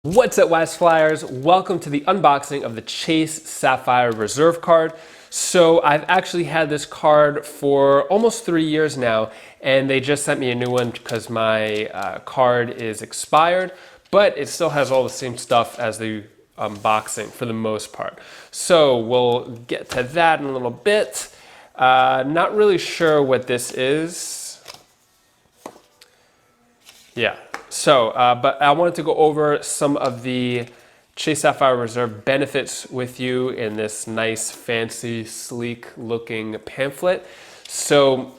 What's up, Wise Flyers? Welcome to the unboxing of the Chase Sapphire Reserve card. So I've actually had this card for almost 3 years now, and they just sent me a new one because my card is expired, but it still has all the same stuff as the unboxing for the most part. So we'll get to that in a little bit. Not really sure what this is. Yeah. So, but I wanted to go over some of the Chase Sapphire Reserve benefits with you in this nice, fancy, sleek looking pamphlet. So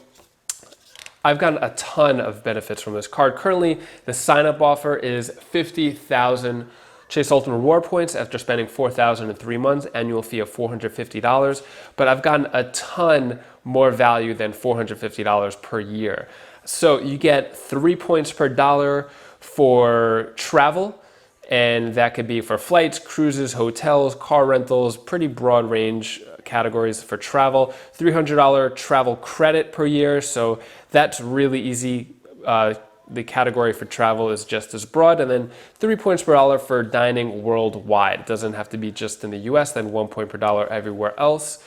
I've gotten a ton of benefits from this card. Currently, the sign-up offer is 50,000 Chase Ultimate Reward points after spending 4,000 in 3 months, annual fee of $450. But I've gotten a ton more value than $450 per year. So you get 3 points per dollar for travel, and that could be for flights, cruises, hotels, car rentals, pretty broad range categories for travel. $300 travel credit per year, so that's really easy. The category for travel is just as broad, and then 3 points per dollar for dining worldwide. It doesn't have to be just in the US, then 1 point per dollar everywhere else.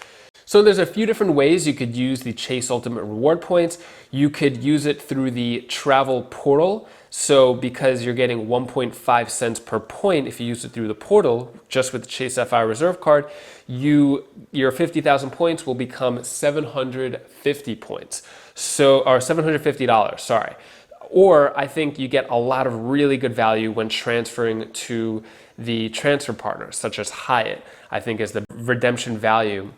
So there's a few different ways you could use the Chase Ultimate Reward points. You could use it through the travel portal. So because you're getting 1.5 cents per point if you use it through the portal, just with the Chase Sapphire Reserve card, your 50,000 points will become 750 points. So, or $750, sorry. Or I think you get a lot of really good value when transferring to the transfer partners, such as Hyatt, I think is the redemption value.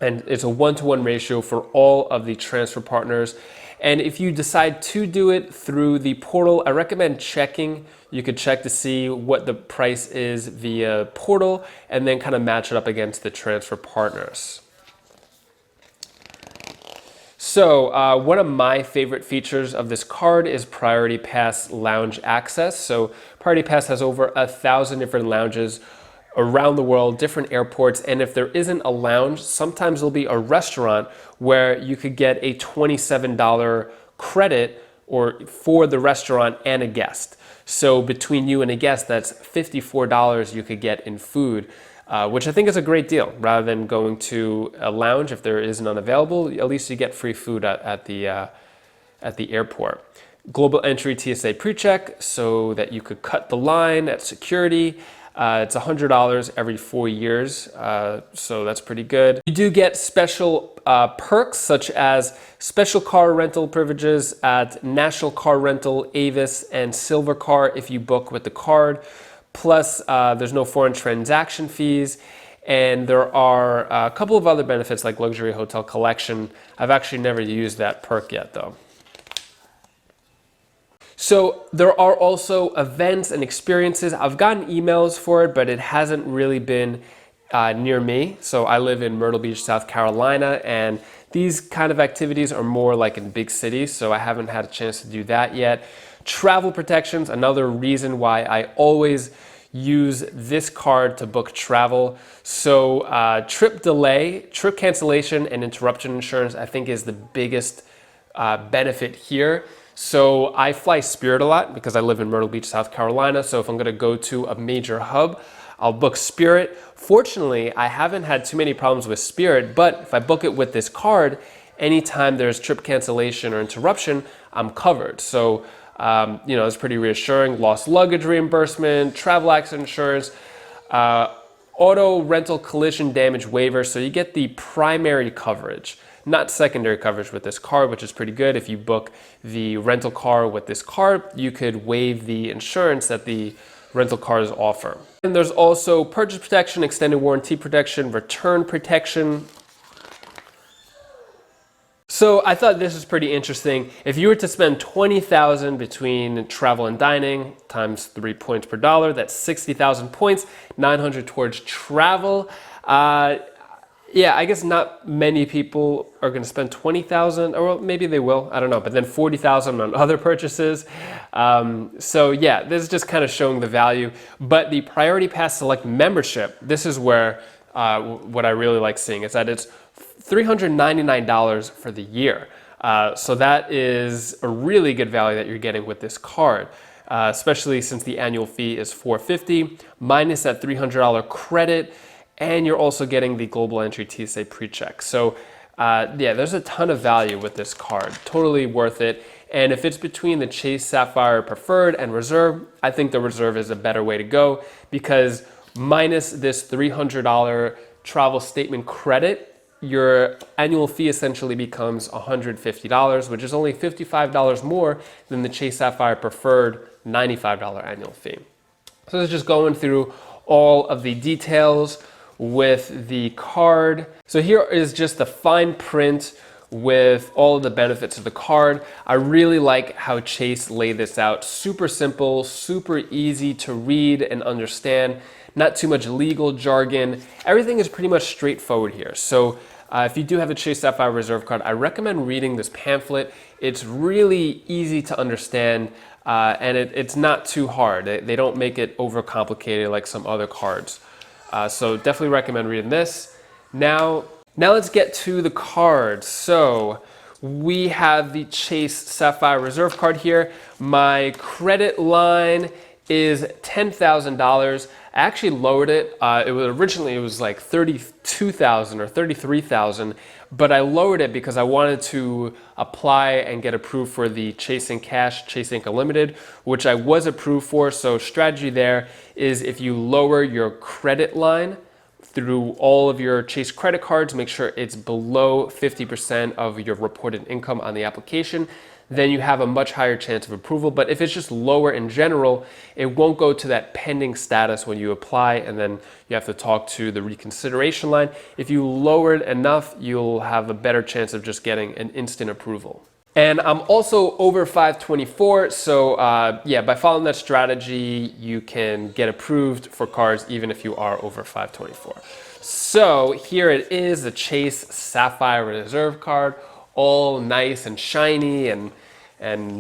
And it's a 1-to-1 ratio for all of the transfer partners. And if you decide to do it through the portal, I recommend checking. You could check to see what the price is via portal and then kind of match it up against the transfer partners. So one of my favorite features of this card is Priority Pass lounge access. So Priority Pass has over 1,000 different lounges around the world, different airports, and if there isn't a lounge, sometimes there'll be a restaurant where you could get a $27 credit for the restaurant and a guest. So between you and a guest, that's $54 you could get in food, which I think is a great deal. Rather than going to a lounge if there is none available, at least you get free food at the airport. Global entry TSA pre-check so that you could cut the line at security. It's $100 every 4 years, so that's pretty good. You do get special perks such as special car rental privileges at National Car Rental, Avis, and Silver Car if you book with the card. Plus, there's no foreign transaction fees, and there are a couple of other benefits like luxury hotel collection. I've actually never used that perk yet, though. So there are also events and experiences. I've gotten emails for it, but it hasn't really been near me. So I live in Myrtle Beach, South Carolina, and these kind of activities are more like in big cities, so I haven't had a chance to do that yet. Travel protections, another reason why I always use this card to book travel. So trip delay, trip cancellation, and interruption insurance, I think is the biggest benefit here. So I fly Spirit a lot because I live in Myrtle Beach, South Carolina. So if I'm going to go to a major hub, I'll book Spirit. Fortunately, I haven't had too many problems with Spirit, but if I book it with this card, anytime there's trip cancellation or interruption, I'm covered. So, it's pretty reassuring. Lost luggage reimbursement, travel accident insurance, auto rental collision damage waiver. So you get the primary coverage, not secondary coverage with this card, which is pretty good. If you book the rental car with this card, you could waive the insurance that the rental cars offer. And there's also purchase protection, extended warranty protection, return protection. So I thought this was pretty interesting. If you were to spend $20,000 between travel and dining times 3 points per dollar, that's 60,000 points, 900 towards travel. Yeah, I guess not many people are going to spend $20,000, or maybe they will, I don't know, but then $40,000 on other purchases. So yeah, this is just kind of showing the value. But the Priority Pass Select membership, this is where what I really like seeing is that it's $399 for the year. So that is a really good value that you're getting with this card. especially since the annual fee is $450, minus that $300 credit, and you're also getting the global entry TSA pre-check. So yeah, there's a ton of value with this card. Totally worth it. And if it's between the Chase Sapphire Preferred and Reserve, I think the Reserve is a better way to go, because minus this $300 travel statement credit, your annual fee essentially becomes $150, which is only $55 more than the Chase Sapphire Preferred $95 annual fee. So this is just going through all of the details with the card. So here is just the fine print with all of the benefits of the card. I really like how Chase laid this out. Super simple, super easy to read and understand. Not too much legal jargon. Everything is pretty much straightforward here. So if you do have a Chase Sapphire Reserve card, I recommend reading this pamphlet. It's really easy to understand, and it's not too hard. They don't make it overcomplicated like some other cards. So definitely recommend reading this. Now let's get to the cards. So we have the Chase Sapphire Reserve card here. My credit line is $10,000. I actually lowered it. Originally it was like $32,000 or $33,000, but I lowered it because I wanted to apply and get approved for the Chase in Cash, Chase Ink Unlimited, which I was approved for. So strategy there is, if you lower your credit line through all of your Chase credit cards, make sure it's below 50% of your reported income on the application, then you have a much higher chance of approval. But if it's just lower in general, it won't go to that pending status when you apply, and then you have to talk to the reconsideration line. If you lower it enough, you'll have a better chance of just getting an instant approval. And I'm also over 524, so yeah, by following that strategy, you can get approved for cards even if you are over 524. So here it is, the Chase Sapphire Reserve card, all nice and shiny and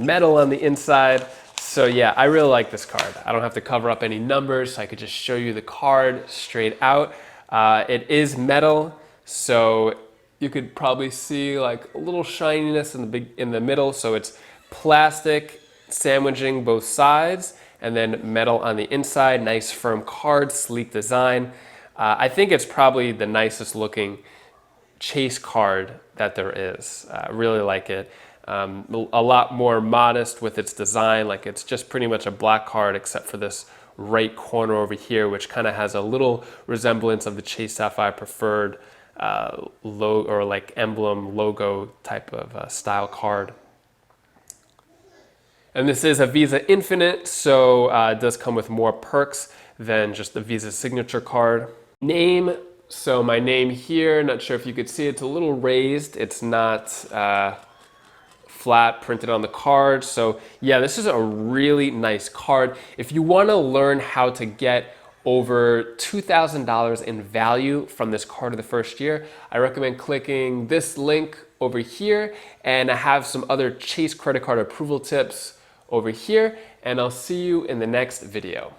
metal on the inside. So yeah, I really like this card. I don't have to cover up any numbers, so I could just show you the card straight out. It is metal, so you could probably see like a little shininess in the middle. So it's plastic sandwiching both sides, and then metal on the inside. Nice firm card, sleek design. I think it's probably the nicest looking Chase card that there is. I really like it. A lot more modest with its design. Like, it's just pretty much a black card except for this right corner over here, which kind of has a little resemblance of the Chase Sapphire Preferred logo, or like emblem logo type of style card. And this is a Visa Infinite, so it does come with more perks than just the Visa Signature card. Name, so my name here, not sure if you could see, it's a little raised. It's not flat printed on the card. So yeah, this is a really nice card. If you want to learn how to get over $2,000 in value from this card of the first year, I recommend clicking this link over here, and I have some other Chase credit card approval tips over here, and I'll see you in the next video.